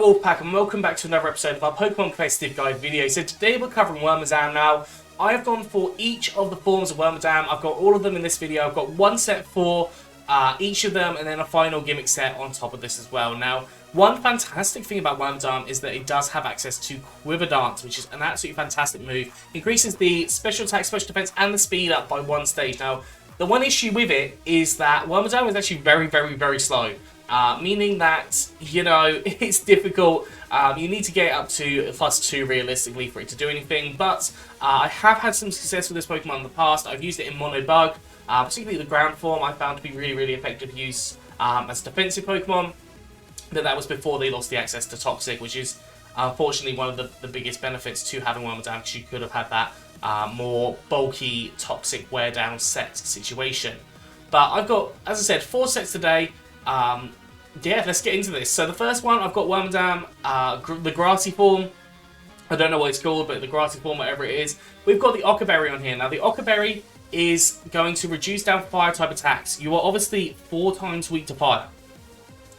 Alright Wolfpack, and welcome back to another episode of our Pokemon Competitive Guide video. So today we're covering Wormadam now. I have gone for each of the forms of Wormadam. I've got all of them in this video. I've got one set for each of them and then a final gimmick set on top of this as well. Now, one fantastic thing about Wormadam is that it does have access to Quiver Dance, which is an absolutely fantastic move. Increases the special attack, special defense and the speed up by one stage. Now, the one issue with it is that Wormadam is actually very slow. Meaning that, you know, it's difficult. You need to get it up to +2 realistically for it to do anything. But I have had some success with this Pokemon in the past. I've used it in Mono Bug, particularly the ground form. I found to be really effective use as a defensive Pokemon. But that was before they lost the access to Toxic, which is unfortunately one of the biggest benefits to having Wormadam, because you could have had that more bulky Toxic wear down set situation. But I've got, as I said, 4 sets today. Yeah, let's get into this. So the first one, I've got Wormadam, the Grassy form. I don't know what it's called, but the Grassy form, whatever it is. We've got the Occa Berry on here. Now, the Occa Berry is going to reduce down fire type attacks. You are obviously 4 times weak to fire,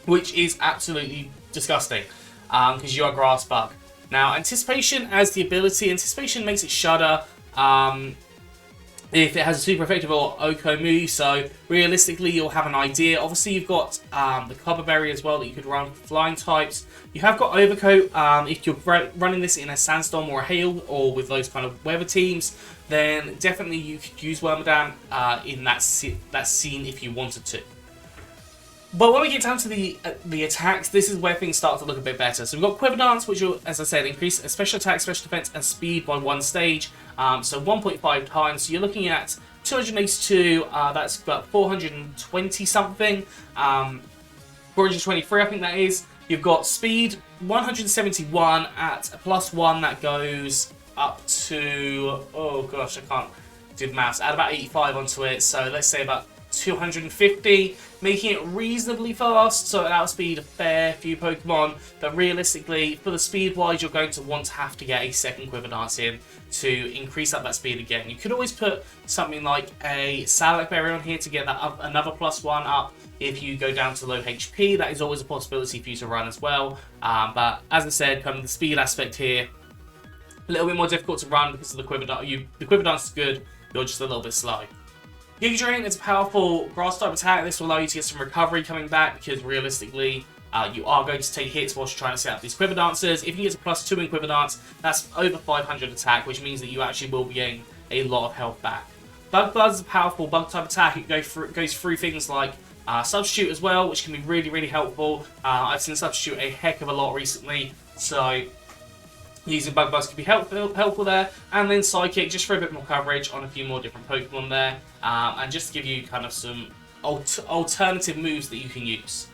which is absolutely disgusting, because you are Grass Bug. Now, Anticipation as the ability. Anticipation makes it shudder. If it has a super effective or Oko move, so realistically you'll have an idea. Obviously you've got the Copper Berry as well that you could run for flying types. You have got Overcoat. If you're running this in a Sandstorm or a Hail or with those kind of weather teams, then definitely you could use Wormadam in that scene if you wanted to. But when we get down to the attacks, this is where things start to look a bit better. So we've got Quiver Dance, which will, as I said, increase a special attack, special defense, and speed by 1 stage. So 1.5 times. So you're looking at 282. That's about 420 something. 423, I think that is. You've got speed 171 at a +1. That goes up to, oh gosh, I can't do the maths. Add about 85 onto it. So let's say about 250, making it reasonably fast, so it outspeed a fair few Pokemon. But realistically, for the speed wise, you're going to have to get a second Quiver Dance in to increase up that speed again. You could always put something like a Salak Berry on here to get that up another +1 up. If you go down to low HP, that is always a possibility for you to run as well. But as I said, kind of the speed aspect here, a little bit more difficult to run because of the Quiver Dance. The Quiver Dance is good, you're just a little bit slow. Giga Drain is a powerful grass type attack. This will allow you to get some recovery coming back, because realistically you are going to take hits whilst you're trying to set up these Quiver Dancers. If you get a +2 in Quiver Dance, that's over 500 attack, which means that you actually will be getting a lot of health back. Bug Buzz is a powerful bug type attack. It goes through things like Substitute as well, which can be really helpful. I've seen Substitute a heck of a lot recently, so using Bug Buzz could be helpful there. And then Psychic, just for a bit more coverage on a few more different Pokemon there. And just to give you kind of some alternative moves that you can use.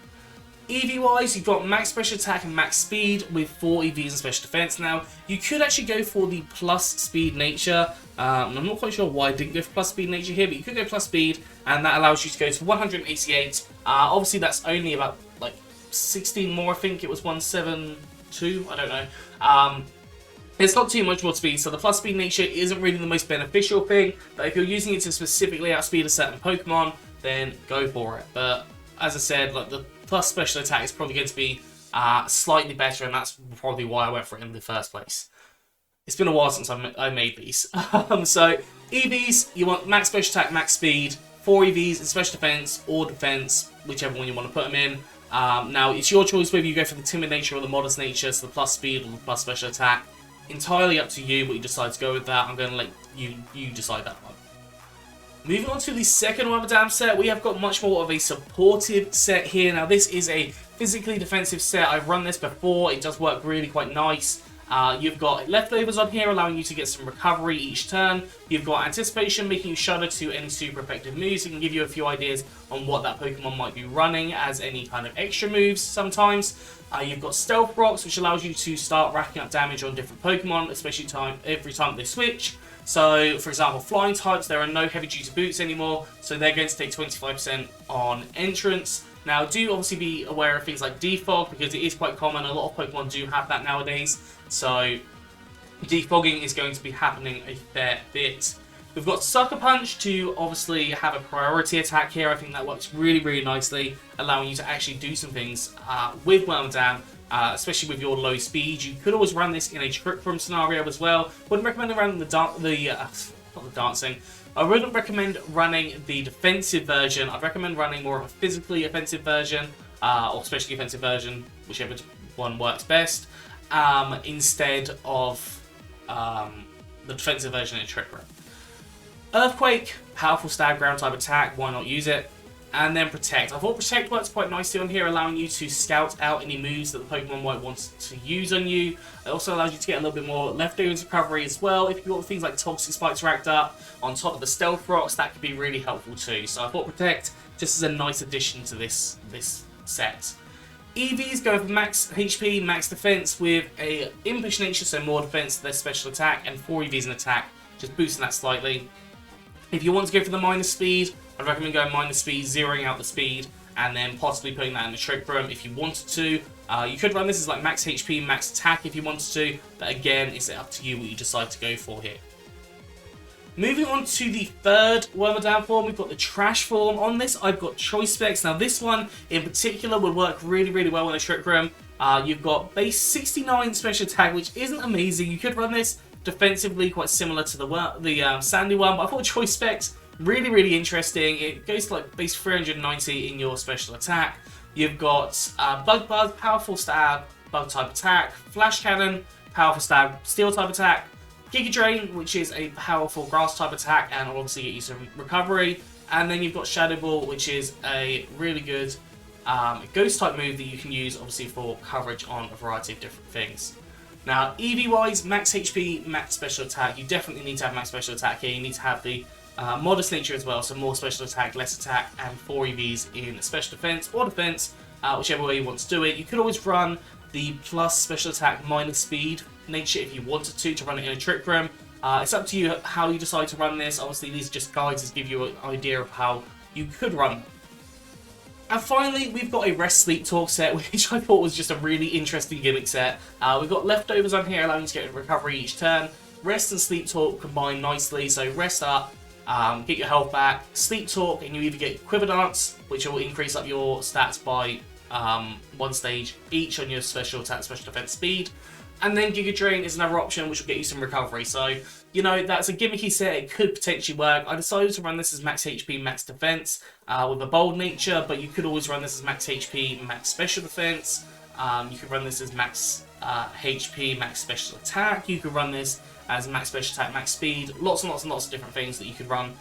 EV-wise, you've got max special attack and max speed with 4 EVs and special defense. Now, you could actually go for the plus speed nature. I'm not quite sure why I didn't go for plus speed nature here, but you could go plus speed, and that allows you to go to 188. Obviously, that's only about like 16 more. I think it was 172. I don't know. It's not too much more speed, so the plus speed nature isn't really the most beneficial thing, but if you're using it to specifically outspeed a certain Pokemon, then go for it. But as I said, like the plus special attack is probably going to be slightly better, and that's probably why I went for it in the first place. It's been a while since I made these. So EVs, you want max special attack, max speed, 4 EVs, and special defense or defense, whichever one you want to put them in. Now, it's your choice whether you go for the timid nature or the modest nature, so the plus speed or the plus special attack. Entirely up to you what you decide to go with that. I'm going to let you decide that one. Moving on to the second Wormadam set, we have got much more of a supportive set here. Now, this is a physically defensive set. I've run this before. It does work really quite nice. You've got leftovers on here, allowing you to get some recovery each turn. You've got Anticipation, making you shudder to any super effective moves. It can give you a few ideas on what that Pokemon might be running as any kind of extra moves sometimes. You've got Stealth Rocks, which allows you to start racking up damage on different Pokemon, especially every time they switch. So, for example, flying types, there are no heavy-duty boots anymore, so they're going to take 25% on entrance. Now, do obviously be aware of things like defog, because it is quite common. A lot of Pokemon do have that nowadays, so defogging is going to be happening a fair bit. We've got Sucker Punch to obviously have a priority attack here. I think that works really nicely, allowing you to actually do some things with Wormadam especially with your low speed. You could always run this in a trick room scenario as well. Wouldn't recommend running not the dancing. I wouldn't recommend running the defensive version. I'd recommend running more of a physically offensive version, or especially offensive version, whichever one works best, instead of the defensive version in trick room. Earthquake, powerful stab ground type attack, why not use it? And then Protect. I thought Protect works quite nicely on here, allowing you to scout out any moves that the Pokemon might want to use on you. It also allows you to get a little bit more leftovers recovery as well. If you've got things like Toxic Spikes racked up on top of the Stealth Rocks, that could be really helpful too. So I thought Protect just as a nice addition to this set. EVs go for max HP, max defense with a impish nature, so more defense to their special attack, and 4 EVs in attack, just boosting that slightly. If you want to go for the minus speed, I'd recommend going minus speed, zeroing out the speed, and then possibly putting that in the trick room if you wanted to. You could run this as like max HP, max attack if you wanted to, but again, it's up to you what you decide to go for here. Moving on to the third Wormadam form, we've got the Trash form. On this, I've got Choice Specs. Now, this one in particular would work really, really well in a trick room. You've got base 69 special attack, which isn't amazing. You could run this defensively, quite similar to the Sandy one, but I thought Choice Specs really, really interesting. It goes to like base 390 in your special attack. You've got Bug Buzz, powerful stab, bug type attack, Flash Cannon, powerful stab, steel type attack, Giga Drain, which is a powerful grass type attack and will obviously get you some recovery, and then you've got Shadow Ball, which is a really good ghost type move that you can use obviously for coverage on a variety of different things. Now, EV wise, max HP, max special attack. You definitely need to have max special attack here. You need to have the modest nature as well, so more special attack, less attack, and 4 EVs in special defense or defense, whichever way you want to do it. You could always run the plus special attack minus speed nature if you wanted to run it in a trick room. It's up to you how you decide to run this. Obviously, these are just guides to give you an idea of how you could run them. And finally, we've got a Rest Sleep Talk set, which I thought was just a really interesting gimmick set. We've got leftovers on here, allowing you to get a recovery each turn. Rest and Sleep Talk combine nicely, so rest up, get your health back. Sleep Talk, and you either get Quiver Dance, which will increase up your stats by 1 stage each on your special attack, special defense speed. And then Giga Drain is another option, which will get you some recovery. So, you know, that's a gimmicky set. It could potentially work. I decided to run this as max HP, max defense with a bold nature, but you could always run this as max HP, max special defense. You could run this as max HP, max special attack. You could run this as max special attack, max speed. Lots and lots and lots of different things that you could run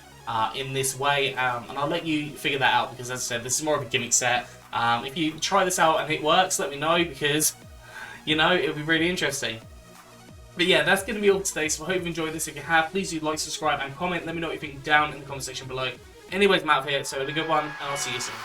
in this way. And I'll let you figure that out because, as I said, this is more of a gimmick set. If you try this out and it works, let me know because, you know, it'll be really interesting. But yeah, that's going to be all today, so I hope you enjoyed this. If you have, please do like, subscribe, and comment. Let me know what you think down in the comment section below. Anyways, I'm out of here, so have a good one, and I'll see you soon.